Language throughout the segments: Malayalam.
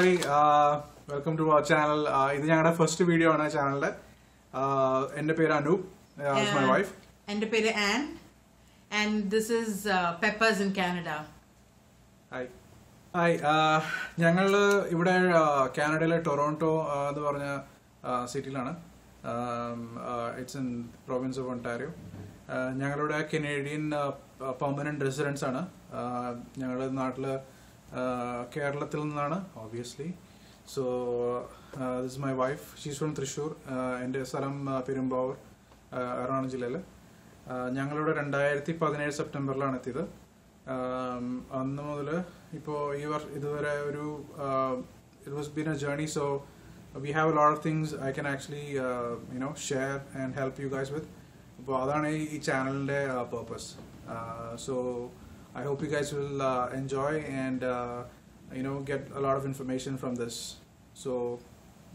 everybody. Welcome to our channel. This is our first video on our channel. My name is Anoop. This is my wife. My name is Anne. And this is Peppers in Canada. Hi. Hi. We are in Canada, Toronto, city. It's in the province of Ontario. We are Canadian permanent residents. We are Kerala, obviously. So this is my wife. She's from Thrissur. And Salam Perumbavoor, Eranakulam Jillil. ഞങ്ങളുടെ 2017 സെപ്റ്റംബറിലാണ് എത്തിയത്. അന്ന് മുതൽ ഇപ്പോൾ ഇതുവരെ ഒരു it was been a journey, so we have a lot of things I can actually share and help you guys with. അപ്പോൾ അതാണ് ഈ ചാനലിന്റെ purpose. So I hope you guys will enjoy and get a lot of information from this. So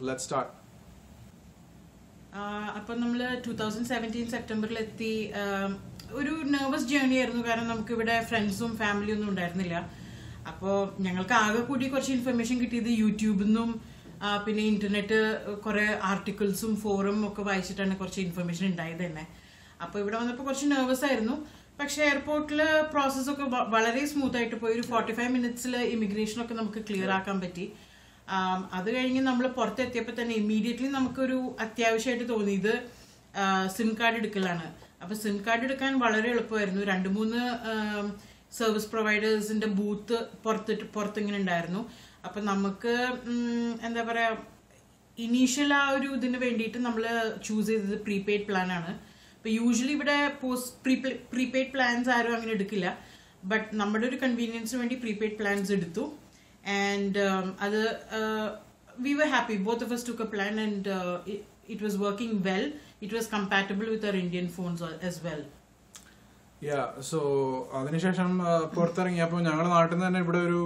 let's start. അപ്പോൾ നമ്മൾ 2017 സെപ്റ്റംബറിലെത്തി. ഒരു നെർവസ് ജേർണി ആയിരുന്നു, കാരണം നമുക്കിവിടെ ഫ്രണ്ട്സും ഫാമിലിയും ഒന്നും ഉണ്ടായിരുന്നില്ല. അപ്പോൾ ഞങ്ങൾക്ക് ആകെ കൂടി കുറച്ച് ഇൻഫർമേഷൻ കിട്ടിയത് യൂട്യൂബിൽ നിന്നും പിന്നെ ഇന്റർനെറ്റ് കുറേ ആർട്ടിക്കിൾസും ഫോറും ഒക്കെ വായിച്ചിട്ടാണ് കുറച്ച് ഇൻഫർമേഷൻ ഉണ്ടായത് തന്നെ. അപ്പോൾ ഇവിടെ വന്നപ്പോൾ കുറച്ച് നെർവസ് ആയിരുന്നു. പക്ഷെ എയർപോർട്ടിൽ പ്രോസസ്സൊക്കെ വളരെ സ്മൂത്ത് ആയിട്ട് പോയി. ഒരു 45 മിനിറ്റ്സിൽ ഇമിഗ്രേഷനൊക്കെ നമുക്ക് ക്ലിയർ ആക്കാൻ പറ്റി. അത് കഴിഞ്ഞ് നമ്മൾ പുറത്തെത്തിയപ്പോൾ തന്നെ ഇമ്മീഡിയറ്റ്ലി നമുക്കൊരു അത്യാവശ്യമായിട്ട് തോന്നിയത് സിം കാർഡ് എടുക്കലാണ്. അപ്പോൾ സിം കാർഡ് എടുക്കാൻ വളരെ എളുപ്പമായിരുന്നു. 2-3 സർവീസ് പ്രൊവൈഡേഴ്സിന്റെ ബൂത്ത് പുറത്തിങ്ങനെ ഉണ്ടായിരുന്നു. അപ്പം നമുക്ക് എന്താ പറയുക, ഇനീഷ്യൽ ആ ഒരു ഇതിന് വേണ്ടിയിട്ട് നമ്മൾ ചൂസ് ചെയ്തത് പ്രീപെയ്ഡ് പ്ലാൻ ആണ്. ഇപ്പം യൂഷ്വലി ഇവിടെ പ്രീപെയ്ഡ് പ്ലാൻസ് ആരും അങ്ങനെ എടുക്കില്ല. ബട്ട് നമ്മുടെ ഒരു കൺവീനിയൻസിന് വേണ്ടി പ്രീപെയ്ഡ് പ്ലാൻസ് എടുത്തു. And we were happy. Both of us took a plan, and it was working well. It was compatible with our Indian phones as well. Yeah, so അതിനുശേഷം പുറത്തിറങ്ങിയപ്പോൾ ഞങ്ങളുടെ നാട്ടിൽ നിന്ന് തന്നെ ഇവിടെ ഒരു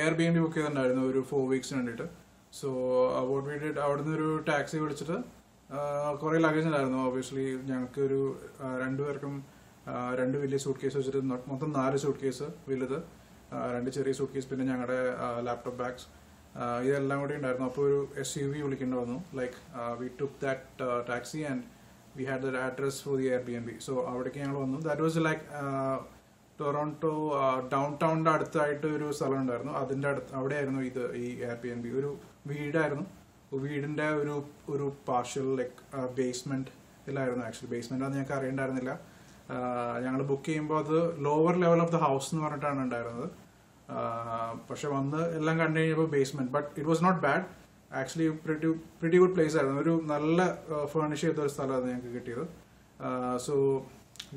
Airbnb ബുക്ക് ചെയ്തിട്ടുണ്ടായിരുന്നു ഒരു 4 വീക്സിന് വേണ്ടിയിട്ട്. സോ വാട്ട് വി ഡിഡ്, അവിടുന്ന് ഒരു ടാക്സി വിളിച്ചിട്ട് കുറേ ലഗേജ് ഉണ്ടായിരുന്നു. ഓബിയസ്ലി ഞങ്ങൾക്ക് ഒരു 2 പേർക്കും 2 വലിയ സൂട്ട് കേസ് വെച്ചിട്ട് മൊത്തം 4 സൂട്ട് കേസ് വലുത്, 2 ചെറിയ സൂട്ട് കേസ്, പിന്നെ ഞങ്ങളുടെ ലാപ്ടോപ്പ് ബാഗ്സ്, ഇതെല്ലാം കൂടി ഉണ്ടായിരുന്നു. അപ്പോൾ ഒരു SUV വിളിക്കേണ്ടി വന്നു. Like we took that taxi and we had the address for the Airbnb. So അവിടേക്ക് ഞങ്ങൾ വന്നു. That was like Toronto down ടൗണിന്റെ അടുത്തായിട്ട് ഒരു സ്ഥലം ഉണ്ടായിരുന്നു. അതിന്റെ അവിടെയായിരുന്നു ഈ Airbnb. ഒരു വീടായിരുന്നു. വീടിന്റെ ഒരു പാർഷ്യൽ ലൈക്ക് ബേസ്മെന്റ് ഇല്ലായിരുന്നു. ആക്ച്വലി ബേസ്മെന്റ് അത് ഞങ്ങൾക്ക് അറിയണ്ടായിരുന്നില്ല. ഞങ്ങൾ ബുക്ക് ചെയ്യുമ്പോൾ അത് lower level of the house എന്ന് പറഞ്ഞിട്ടാണ് ഉണ്ടായിരുന്നത്. പക്ഷെ വന്ന് എല്ലാം കണ്ടു കഴിഞ്ഞപ്പോൾ basement. But it was not bad. Actually pretty good place ആയിരുന്നു. ഒരു നല്ല ഫേർണിഷ് ചെയ്ത ഒരു സ്ഥലമാണ് ഞങ്ങൾക്ക് കിട്ടിയത്. So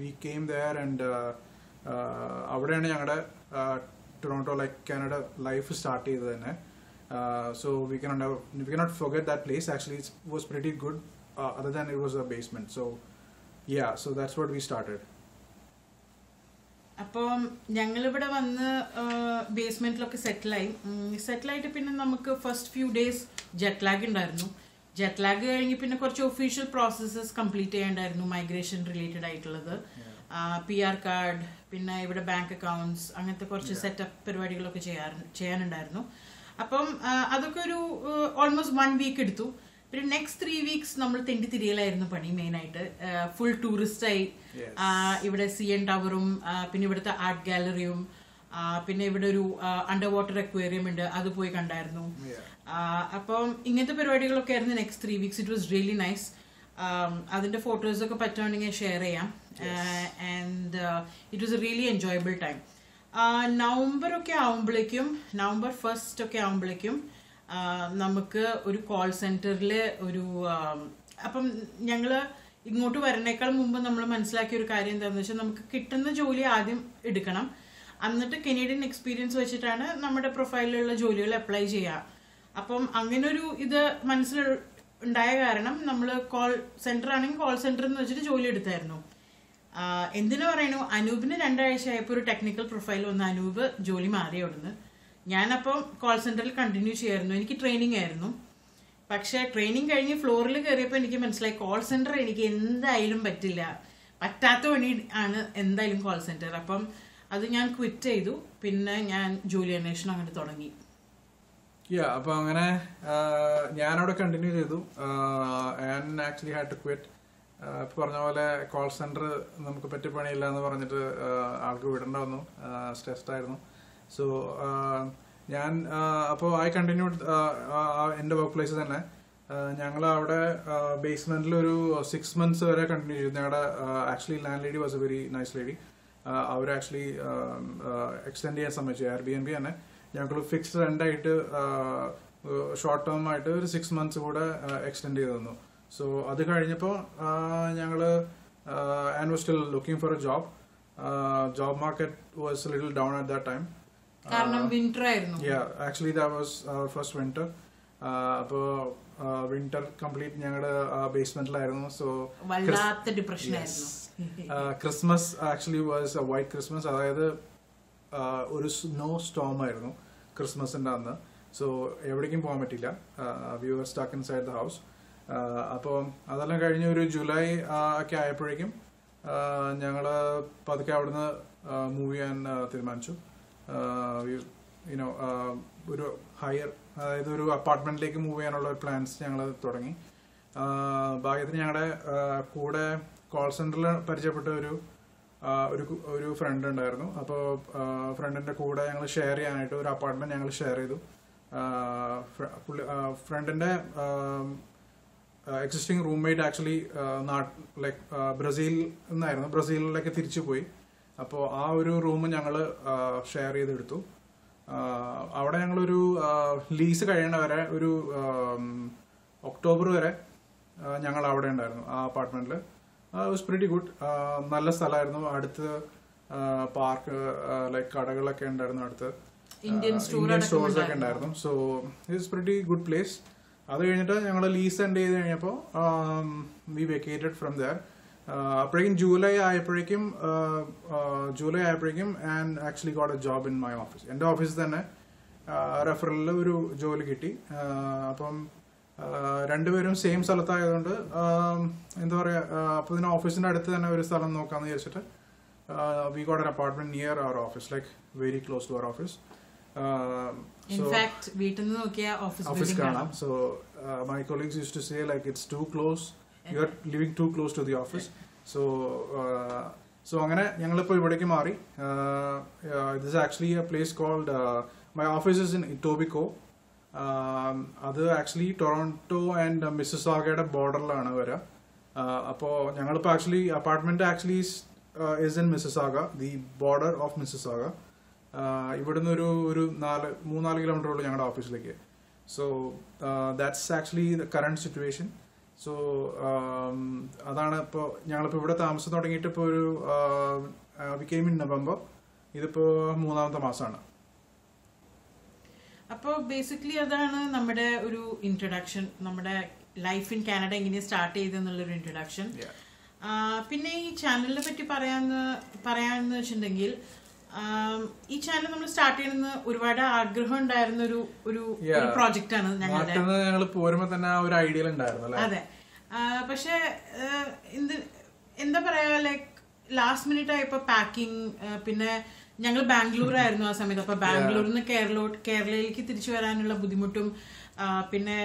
we came there and അവിടെയാണ് ഞങ്ങളുടെ Toronto like Canada life start ചെയ്തത് തന്നെ. So we cannot forget that place. Actually it was pretty good other than it was a basement. So yeah, so that's what we started. അപ്പം ഞങ്ങളിവിടെ വന്ന് ബേസ്മെന്റിലൊക്കെ സെറ്റിലായിട്ട് പിന്നെ നമുക്ക് first few days jet lag ഉണ്ടായിരുന്നു. ജെറ്റ് ലാഗ് കഴിഞ്ഞ് പിന്നെ കുറച്ച് ഒഫീഷ്യൽ പ്രോസസ്സസ് കംപ്ലീറ്റ് ചെയ്യേണ്ടായിരുന്നു, മൈഗ്രേഷൻ റിലേറ്റഡ് ആയിട്ടുള്ളത്. PR കാർഡ്, പിന്നെ ഇവിടെ ബാങ്ക് അക്കൗണ്ട്സ്, അങ്ങനത്തെ കുറച്ച് സെറ്റപ്പ് പരിപാടികളൊക്കെ ചെയ്യാനുണ്ടായിരുന്നു. അപ്പം അതൊക്കെ ഒരു ഓൾമോസ്റ്റ് 1 വീക്ക് എടുത്തു. പിന്നെ നെക്സ്റ്റ് 3 വീക്സ് നമ്മൾ തിരിയലായിരുന്നു പണി. മെയിനായിട്ട് ഫുൾ ടൂറിസ്റ്റായി. ഇവിടെ CN ടവറും പിന്നെ ഇവിടുത്തെ ആർട്ട് ഗാലറിയും പിന്നെ ഇവിടെ ഒരു അണ്ടർ വാട്ടർ അക്വേറിയം ഉണ്ട്, അത് പോയി കണ്ടായിരുന്നു. അപ്പം ഇങ്ങനത്തെ പരിപാടികളൊക്കെ ആയിരുന്നു next 3 weeks. It was really nice. അതിന്റെ ഫോട്ടോസൊക്കെ പറ്റുവാണെങ്കിൽ ഷെയർ ചെയ്യാം. And it was A really enjoyable time. November 1 ഒക്കെ ആവുമ്പോഴേക്കും നമുക്ക് ഒരു കോൾ സെന്ററിൽ അപ്പം ഞങ്ങള് ഇങ്ങോട്ട് വരുന്നേക്കാൾ മുമ്പ് നമ്മൾ മനസ്സിലാക്കിയ ഒരു കാര്യം എന്താണെന്ന് വെച്ചാൽ, നമുക്ക് കിട്ടുന്ന ജോലി ആദ്യം എടുക്കണം, എന്നിട്ട് കനേഡിയൻ എക്സ്പീരിയൻസ് വെച്ചിട്ടാണ് നമ്മുടെ പ്രൊഫൈലിലുള്ള ജോലികൾ അപ്ലൈ ചെയ്യുക. അപ്പം അങ്ങനെ ഒരു ഇത് മനസ്സിൽ ഉണ്ടായ കാരണം നമ്മൾ കോൾ സെന്റർ ആണെങ്കിൽ കോൾ സെന്റർ എന്ന് വെച്ചിട്ട് ജോലി എടുത്തായിരുന്നു. എന്തിനു പറയുന്നു, അനൂപിന് 2 ആഴ്ച ആയപ്പോൾ ഒരു ടെക്നിക്കൽ പ്രൊഫൈൽ വന്ന് അനൂപ് ജോലി മാറി അവിടുന്ന്. ഞാനപ്പം കോൾ സെന്ററിൽ കണ്ടിന്യൂ ചെയ്യായിരുന്നു. എനിക്ക് ട്രെയിനിങ് ആയിരുന്നു. പക്ഷെ ട്രെയിനിങ് കഴിഞ്ഞ് ഫ്ലോറിൽ കയറിയപ്പോൾ എനിക്ക് മനസ്സിലായി കോൾ സെന്റർ എനിക്ക് എന്തായാലും പറ്റില്ല, പറ്റാത്ത പണി ആണ് എന്തായാലും കോൾ സെന്റർ. അപ്പം അത് ഞാൻ ക്വിറ്റ് ചെയ്തു. പിന്നെ ഞാൻ ജോലി അന്വേഷണം അങ്ങോട്ട് തുടങ്ങി. അപ്പൊ അങ്ങനെ ഞാനവിടെ കണ്ടിന്യൂ ചെയ്തു. And actually had to quit. ഇപ്പൊ പറഞ്ഞ പോലെ കോൾ സെന്റർ നമുക്ക് പറ്റി പണിയില്ല എന്ന് പറഞ്ഞിട്ട് ആൾക്ക് വിടേണ്ട വന്നു. സ്ട്രെസ്ഡ് ആയിരുന്നു. സോ ഞാൻ അപ്പോൾ ഐ കണ്ടിന്യൂഡ് എൻ്റെ വർക്ക് പ്ലേസ് തന്നെ. ഞങ്ങൾ അവിടെ ബേസ്മെന്റിൽ ഒരു 6 months വരെ കണ്ടിന്യൂ ചെയ്തു. ഞങ്ങളുടെ actually landlady was a very nice lady. അവർ ആക്ച്വലി എക്സ്റ്റെൻഡ് ചെയ്യാൻ സമ്മതിച്ചു. Airbnb തന്നെ ഞങ്ങൾ ഫിക്സ്ഡ് റെന്റ് ആയിട്ട് ഷോർട്ട് ടേം ആയിട്ട് ഒരു 6 months കൂടെ എക്സ്റ്റെൻഡ് ചെയ്ത് തന്നു. സോ അത് കഴിഞ്ഞപ്പോൾ ഞങ്ങള് and was still looking for A job. Job market was little down at that time. കാരണം വിന്റർ ആയിരുന്നു. Actually that was first winter. അപ്പോ വിന്റർ കംപ്ലീറ്റ് ഞങ്ങളുടെ ബേസ്മെന്റിലായിരുന്നു. സോ വല്ലാത്ത ഡിപ്രഷൻ ആയിരുന്നു. Christmas actually was A white Christmas. അതായത് ഒരു സ്നോ സ്റ്റോം ആയിരുന്നു ക്രിസ്മസിന്റെ അന്ന്. സോ എവിടേക്കും പോകാൻ പറ്റില്ല. We were stuck inside the house. അപ്പോൾ അതെല്ലാം കഴിഞ്ഞ് ഒരു ജൂലൈ ഒക്കെ ആയപ്പോഴേക്കും ഞങ്ങൾ പതുക്കെ അവിടുന്ന് മൂവ് ചെയ്യാൻ തീരുമാനിച്ചു. യുനോ ഒരു ഹയർ, അതായത് ഒരു അപ്പാർട്ട്മെന്റിലേക്ക് മൂവ് ചെയ്യാനുള്ള പ്ലാൻസ് ഞങ്ങൾ തുടങ്ങി. ഭാഗ്യത്തിന് ഞങ്ങളുടെ കൂടെ കോൾ സെന്ററിൽ പരിചയപ്പെട്ട ഒരു ഫ്രണ്ട് ഉണ്ടായിരുന്നു. അപ്പോൾ ഫ്രണ്ടിന്റെ കൂടെ ഞങ്ങൾ ഷെയർ ചെയ്യാനായിട്ട് ഒരു അപ്പാർട്ട്മെന്റ് ഞങ്ങൾ ഷെയർ ചെയ്തു. ഫ്രണ്ടിന്റെ എക്സിസ്റ്റിംഗ് റൂംമേറ്റ് ആക്ച്വലി ബ്രസീലിലേക്ക് തിരിച്ചു പോയി. അപ്പോൾ ആ ഒരു റൂം ഞങ്ങൾ ഷെയർ ചെയ്തെടുത്തു. അവിടെ ഞങ്ങളൊരു ലീസ് കഴിയണ വരെ ഒരു ഒക്ടോബർ വരെ ഞങ്ങൾ അവിടെ ഉണ്ടായിരുന്നു ആ അപ്പാർട്ട്മെന്റിൽ. Was pretty good. നല്ല സ്ഥലമായിരുന്നു. അടുത്ത് പാർക്ക് ലൈക്ക് കടകളൊക്കെ ഉണ്ടായിരുന്നു. അടുത്ത് ഇന്ത്യൻ സ്റ്റോഴ്സ് ഒക്കെ ഉണ്ടായിരുന്നു. So it's pretty good place. അത് കഴിഞ്ഞിട്ട് ഞങ്ങൾ ലീസ് എൻഡ് ചെയ്ത് കഴിഞ്ഞപ്പോൾ വി വെക്കേറ്റഡ് ഫ്രം ദർ. അപ്പോഴേക്കും ജൂലൈ ആയപ്പോഴേക്കും and actually got A job in my office. എൻ്റെ ഓഫീസിൽ തന്നെ റെഫറലിൽ ഒരു ജോലി കിട്ടി. അപ്പം രണ്ടുപേരും സെയിം സ്ഥലത്തായതുകൊണ്ട് എന്താ പറയുക, അപ്പോൾ ഇതിന് ഓഫീസിന്റെ അടുത്ത് തന്നെ ഒരു സ്ഥലം നോക്കാമെന്ന് വിചാരിച്ചിട്ട് we got an apartment near our office, like very close to our office. Office കാണാം. So my colleagues used to say like it's too close, you are living too close to the office. So അങ്ങനെ ഞങ്ങളിപ്പോൾ ഇവിടേക്ക് മാറി. This actually a place called, my office is in Etobicoke. അത് ആക്ച്വലി ടൊറോണ്ടോ ആൻഡ് മിസിസാഗയുടെ ബോർഡറിലാണ് വരിക. അപ്പോൾ ഞങ്ങളിപ്പോൾ actually apartment actually is in Mississauga, the border of Mississauga. ഇവിടുന്ന് ഒരു 3-4 കിലോമീറ്റർ ഉള്ളൂ ഞങ്ങളുടെ ഓഫീസിലേക്ക്. So that's actually the current situation. So അതാണ് ഇപ്പോൾ ഞങ്ങളിപ്പോൾ ഇവിടെ താമസം തുടങ്ങിയിട്ട് ഇപ്പോൾ ഒരു വി കെയിം ഇൻ നവംബർ. ഇതിപ്പോൾ 3ാമത്തെ മാസമാണ്. അപ്പോൾ ബേസിക്കലി അതാണ് നമ്മുടെ ഒരു ഇൻട്രൊഡക്ഷൻ, നമ്മുടെ ലൈഫ് ഇൻ കാനഡ എങ്ങനെ സ്റ്റാർട്ട് ചെയ്തെന്നുള്ളൊരു ഇൻട്രൊഡക്ഷൻ. പിന്നെ ഈ ചാനലിനെ പറ്റി പറയാന്ന് വെച്ചിട്ടുണ്ടെങ്കിൽ, ഈ ചാനൽ നമ്മൾ സ്റ്റാർട്ട് ചെയ്യുന്ന ഒരുപാട് ആഗ്രഹം ഉണ്ടായിരുന്ന ഒരു പ്രോജക്റ്റ് ആണ് ഞങ്ങളുടെ. പോരുമ്പോ തന്നെ ഒരു ഐഡിയ ഉണ്ടായിരുന്നു. അതെ, പക്ഷെ എന്താ പറയാ, ലൈക്ക് ലാസ്റ്റ് മിനിറ്റ് ആയപ്പോ പാക്കിംഗ്, പിന്നെ ഞങ്ങൾ ബാംഗ്ലൂർ ആയിരുന്നു ആ സമയത്ത്. അപ്പൊ ബാംഗ്ലൂരിൽ നിന്ന് കേരളയിലേക്ക് തിരിച്ചു വരാനുള്ള ബുദ്ധിമുട്ടും, പിന്നെ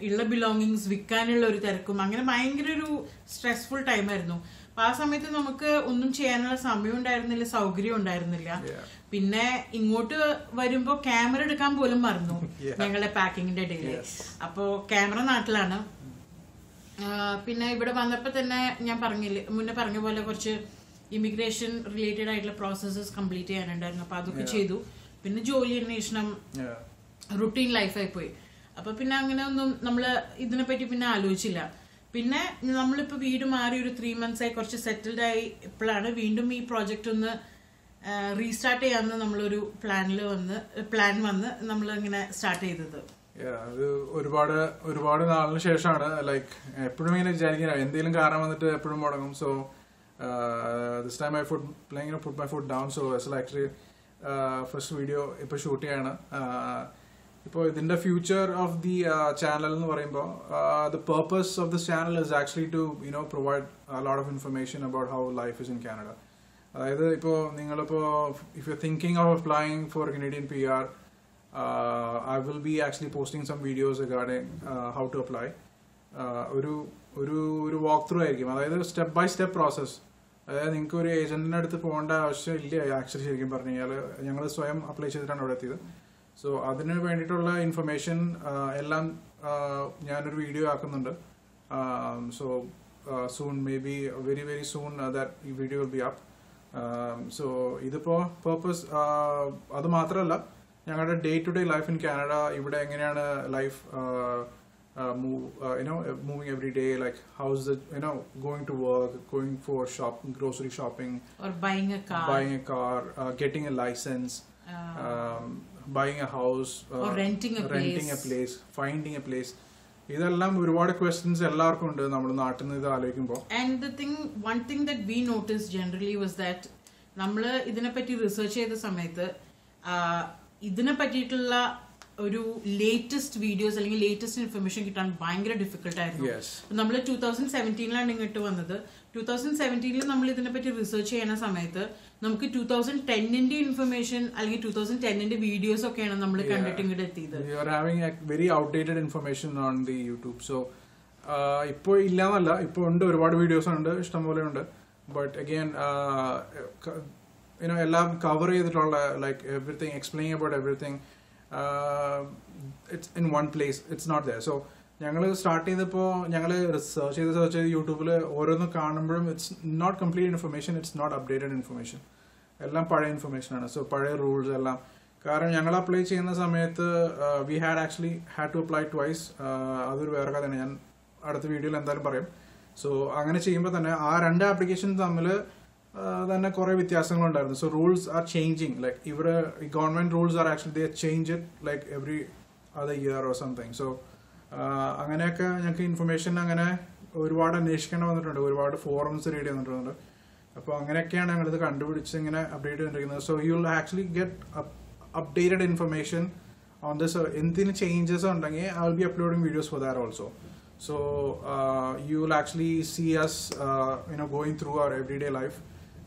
ഉള്ള ബിലോങ്ങിങ്സ് വിൽക്കാനുള്ള ഒരു തിരക്കും, അങ്ങനെ ഭയങ്കര ഒരു സ്ട്രെസ്ഫുൾ ടൈം ആയിരുന്നു. അപ്പൊ ആ സമയത്ത് നമുക്ക് ഒന്നും ചെയ്യാനുള്ള സമയം ഉണ്ടായിരുന്നില്ല, സൗകര്യം ഉണ്ടായിരുന്നില്ല. പിന്നെ ഇങ്ങോട്ട് വരുമ്പോ ക്യാമറ എടുക്കാൻ പോലും മറന്നു ഞങ്ങളുടെ പാക്കിങ്ങിന്റെ ഇടയിൽ. അപ്പോ ക്യാമറ നാട്ടിലാണ്. പിന്നെ ഇവിടെ വന്നപ്പോ തന്നെ ഞാൻ മുന്നേ പറഞ്ഞ പോലെ കുറച്ച് ഇമിഗ്രേഷൻ റിലേറ്റഡ് ആയിട്ടുള്ള പ്രോസസ്സസ് കംപ്ലീറ്റ് ചെയ്യാനുണ്ടായിരുന്നു. അപ്പൊ അതൊക്കെ ചെയ്തു. പിന്നെ ജോലി അന്വേഷണം, റുട്ടീൻ ലൈഫായി പോയി. അപ്പൊ പിന്നെ അങ്ങനെ ഒന്നും നമ്മള് ഇതിനെപ്പറ്റി പിന്നെ ആലോചിച്ചില്ല. പിന്നെ നമ്മളിപ്പോ വീട് മാറി ഒരു 3 months ആയി കുറച്ച് സെറ്റിൽഡ് ആയി. ഇപ്പോഴാണ് വീണ്ടും ഈ പ്രോജക്റ്റ് ഒന്ന് റീസ്റ്റാർട്ട് ചെയ്യാന്ന് നമ്മളൊരു പ്ലാൻ വന്ന് നമ്മൾ ഇങ്ങനെ സ്റ്റാർട്ട് ചെയ്തത്. അത് ഒരുപാട് നാളിന് ശേഷമാണ്. ലൈക്ക് എപ്പോഴും ഇങ്ങനെ വിചാരിക്കുന്ന എന്തെങ്കിലും കാരണം വന്നിട്ട് എപ്പോഴും മുടങ്ങും. So this time I put my foot down. So it's actually first video ഇപ്പോൾ ഷൂട്ട് ചെയ്യാണ്. ഇപ്പോൾ ഇതിന്റെ ഫ്യൂച്ചർ ഓഫ് ദി ചാനൽ എന്ന് പറയുമ്പോൾ the purpose of this channel is actually to provide a lot of information about how life is in Canada. അതായത് ഇപ്പോൾ നിങ്ങളിപ്പോൾ if you're thinking of applying for Canadian PR, I will be actually posting some videos regarding how to apply. ഒരു വാക്ക് ത്രൂ ആയിരിക്കും, അതായത് സ്റ്റെപ്പ് ബൈ സ്റ്റെപ്പ് പ്രോസസ്സ്. അതായത് നിങ്ങൾക്ക് ഒരു ഏജന്റിന്റെ അടുത്ത് പോകേണ്ട ആവശ്യമില്ല ആക്ച്വലി. ശരിക്കും പറഞ്ഞു കഴിഞ്ഞാൽ ഞങ്ങൾ സ്വയം അപ്ലൈ ചെയ്തിട്ടാണ് അവിടെ എത്തിയത്. സോ അതിന് വേണ്ടിയിട്ടുള്ള ഇൻഫർമേഷൻ എല്ലാം ഞാനൊരു വീഡിയോ ആക്കുന്നുണ്ട്. So soon, may be very very soon that video will be up. So ഇതിപ്പോ പേർപ്പസ് അത് മാത്രമല്ല, ഞങ്ങളുടെ day to day life in Canada, ഇവിടെ എങ്ങനെയാണ് life moving every day, like how's the going to work, going for grocery shopping, or buying a car, getting a license, buying a house, or renting a place, finding a place. ഇതെല്ലാം ഒരുപാട് ക്വസ്റ്റ്യൻസ് എല്ലാവർക്കും ഉണ്ട് നമ്മൾ നാട്ടിൽ നിന്ന് ഇത് ആലോചിക്കുമ്പോൾ. And one thing that we noticed generally was that നമ്മൾ ഇതിനെപ്പറ്റി റിസർച്ച് ചെയ്ത സമയത്ത് ഇതിനെ പറ്റിയിട്ടുള്ള ഒരു ലേറ്റസ്റ്റ് വീഡിയോസ് അല്ലെങ്കിൽ ലേറ്റസ്റ്റ് ഇൻഫർമേഷൻ കിട്ടാൻ ഭയങ്കര ഡിഫിക്കൽട്ട് ആയിരുന്നു. നമ്മൾ 2017 ഇങ്ങോട്ട് വന്നത്. 2017 നമ്മൾ ഇതിനെപ്പറ്റി റിസർച്ച് ചെയ്യുന്ന സമയത്ത് നമുക്ക് 2010 ഇൻഫർമേഷൻ അല്ലെങ്കിൽ 2010 വീഡിയോസ് ഒക്കെയാണ് നമ്മൾ കണ്ടിട്ട് ഇങ്ങോട്ട് എത്തിയത്. Very outdated information on the YouTube. So ഇപ്പോൾ ഇല്ലാന്നല്ല, ഇപ്പോൾ ഉണ്ട്, ഒരുപാട് വീഡിയോസ് ഉണ്ട്, ഇഷ്ടംപോലെ ഉണ്ട്. ബട്ട് അഗെയിൻ എല്ലാം കവർ ചെയ്തിട്ടുള്ള, like everything, explain about everything, it's in one place, it's not there. So ഞങ്ങൾ സ്റ്റാർട്ട് ചെയ്തപ്പോൾ ഞങ്ങൾ സെർച്ച് ചെയ്ത് യൂട്യൂബിൽ ഓരോന്നും കാണുമ്പോഴും it's not complete information, it's not updated information, എല്ലാം പഴയ ഇൻഫർമേഷനാണ്. സോ പഴയ റൂൾസ് എല്ലാം, കാരണം ഞങ്ങൾ അപ്ലൈ ചെയ്യുന്ന സമയത്ത് we had to apply twice. അതൊരു വേറെ കഥയാണ്, ഞാൻ അടുത്ത വീഡിയോയിൽ എന്തായാലും പറയും. സോ അങ്ങനെ ചെയ്യുമ്പോൾ തന്നെ ആ രണ്ട് ആപ്ലിക്കേഷൻ തമ്മിൽ തന്നെ കുറെ വ്യത്യാസങ്ങളുണ്ടായിരുന്നു. So rules are changing, like ഇവിടെ government rules are actually they change it like every other year or something. So അങ്ങനെയൊക്കെ ഞങ്ങൾക്ക് ഇൻഫർമേഷൻ അങ്ങനെ ഒരുപാട് അന്വേഷിക്കേണ്ടി വന്നിട്ടുണ്ട്, ഒരുപാട് ഫോറംസ് റീഡ് ചെയ്തിട്ടുണ്ട്. അപ്പോൾ അങ്ങനെയൊക്കെയാണ് ഞങ്ങളിത് കണ്ടുപിടിച്ച് ഇങ്ങനെ അപ്ഡേറ്റ് ചെയ്തിരിക്കുന്നത്. So you will actually get updated information on this. എന്തിന് ചേഞ്ചസ് ഉണ്ടെങ്കിൽ I will be uploading videos for that also. So you will actually see us going through our everyday life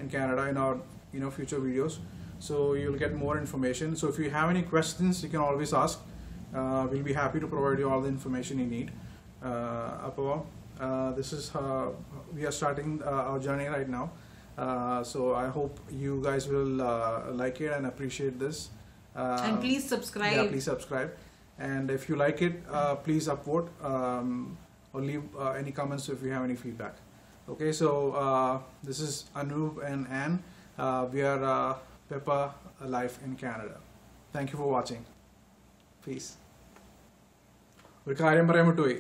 in Canada in our future videos. So you'll get more information. So if you have any questions, you can always ask. We'll be happy to provide you all the information you need. This is we are starting our journey right now. So I hope you guys will like it and appreciate this. And please subscribe. Yeah, please subscribe. And if you like it, please upvote or leave any comments if you have any feedback. Okay, so this is Anoop and Anne. We are Peppa Life in Canada. Thank you for watching. Peace. ഒരു കാര്യം പറയാൻ വിട്ടുപോയി,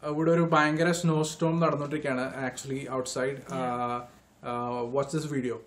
ഇവിടെ ഒരു ഭയങ്കര സ്നോ സ്റ്റോം നടന്നുകൊണ്ടിരിക്കുകയാണ് actually outside. Watch this video.